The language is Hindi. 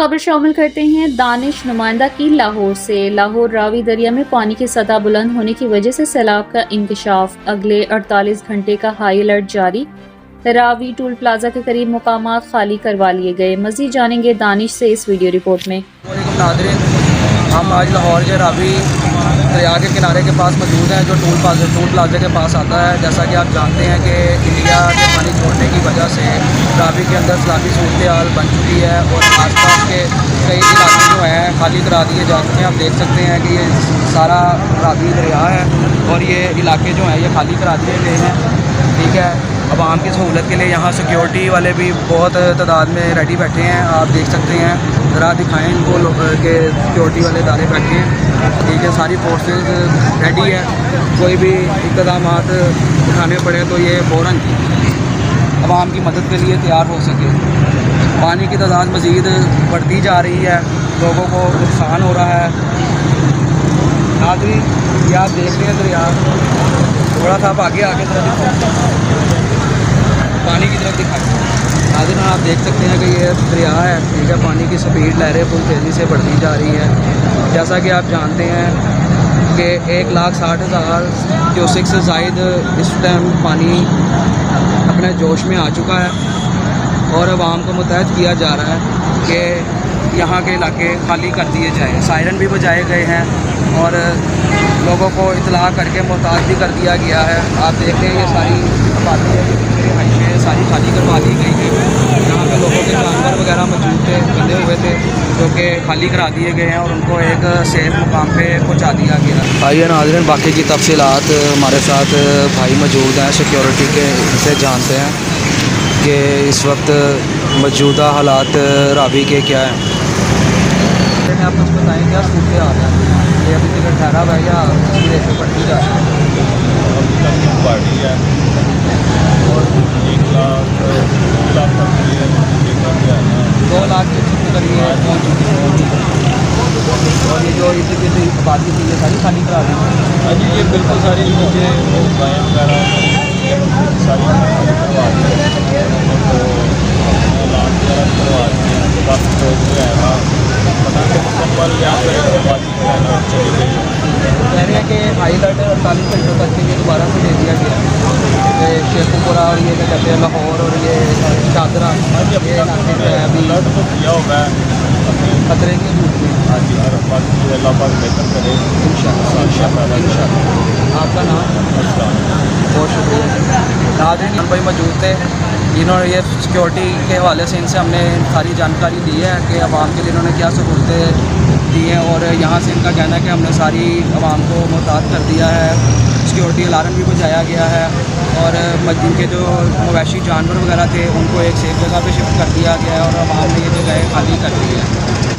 खबर शामिल करते हैं दानिश नुमाइंदा की लाहौर से। लाहौर रावी दरिया में पानी की सतह बुलंद होने की वजह से सैलाब का इंकशाफ। अगले 48 घंटे का हाई अलर्ट जारी। रावी टूल प्लाजा के करीब मुकामात खाली करवा लिए गए। मजीद जानेंगे दानिश से इस वीडियो रिपोर्ट में। हम आज लाहौर के रावी दरिया के किनारे के पास मौजूद हैं, जो टूल प्लाजा के पास आता है। जैसा कि आप जानते हैं कि इंडिया के पानी छोड़ने की वजह से रावी के अंदर सैलाबी सूरत हाल बन चुकी है और आसपास के कई इलाके जो हैं खाली करा दिए जा चुके हैं। आप देख सकते हैं कि ये सारा रावी दरिया है और ये इलाके जो हैं ये खाली करा दिए गए हैं। ठीक है, आवाम की सहूलत के लिए यहाँ सिक्योरिटी वाले भी बहुत तादाद में रेडी बैठे हैं। आप देख सकते हैं, ज़रा दिखाएं इनको के सिक्योरिटी वाले इदारे बैठे हैं। ठीक है, सारी फोर्सेस रेडी है। कोई भी इक़दाम उठाने पड़े तो ये फ़ौरन आवाम की मदद के लिए तैयार हो सके। पानी की तादाद मज़ीद बढ़ती जा रही है, लोगों को नुकसान हो रहा है। नाज़रीन, ये आप देख रहे हैं दरिया, थोड़ा सा आप आगे पानी की तरफ दिखाई। नाज़रीन, आप देख सकते हैं कि ये दरिया है। ठीक है, पानी की स्पीड लहरें फुल तेज़ी से बढ़ती जा रही है। जैसा कि आप जानते हैं कि 1,60,000 क्यूसेक से ज़ायद इस टाइम पानी अपने जोश में आ चुका है और आवाम को मुतहद किया जा रहा है कि यहाँ के इलाके खाली कर दिए जाएँ। सायरन भी बजाए गए हैं और लोगों को इतला करके मोहताज भी कर दिया गया है। आप देख रहे हैं ये सारी हाईवे सारी खाली करवा दी गई है। यहाँ पे लोगों के जानवर वगैरह मौजूद थे, बंधे हुए थे, जो कि खाली करा दिए गए हैं और उनको एक सेफ मुकाम पे पहुँचा दिया गया। आइए नाज़रीन, बाकी की तफसीलात हमारे साथ भाई मौजूद हैं सिक्योरिटी के, इनसे जानते हैं कि इस वक्त मौजूदा हालात रावी के क्या हैं। आप कुछ बताएँ, क्या सूरत हाल है? ये अभी तक ठहरा हुआ है या धीरे से बढ़ती जा रही है? पार्टी है और 1,00,000 2 लाख की करीब पहुँच चुकी है और ये जो इधर की आबादी थी ये सारी खाली करा दी। हाँ जी, ये बिल्कुल सारी नीचे गाय वगैरह सारी करवा दी है तो लाभ वगैरह करवा दी है। बस तो जो है ना पता नहीं मुकम्मल यहाँ पर आबादी जो है ना चली गई। कह रहे हैं कि हाई अलर्ट 48 घंटों तक के लिए दोबारा से दे दिया गया है। शेखुपुरा और ये क्या कहते हैं लाहौर और ये चादरा, हाँ जी, ये इलाके जो है अभी अलर्ट तो किया होगा खतरे की सूरत में। हाँ जी, और बाकी अल्लाह पाक बेहतर करे इंशाअल्लाह। आपका नाम? बहुत शुक्रिया। नाज़रीन भाई मौजूद थे, इन्होंने ये सिक्योरिटी के हवाले से इनसे हमने सारी जानकारी दी है कि आवाम के लिए इन्होंने क्या सहूलतें दी हैं और यहाँ से इनका कहना है कि हमने सारी आवाम को मोहतात कर दिया है। सिक्योरिटी अलार्म भी बजाया गया है और जिनके जो मवेशी जानवर वगैरह थे उनको एक सेफ जगह पे शिफ्ट कर दिया गया है और आवाम ने ये जगह खाली कर दी है।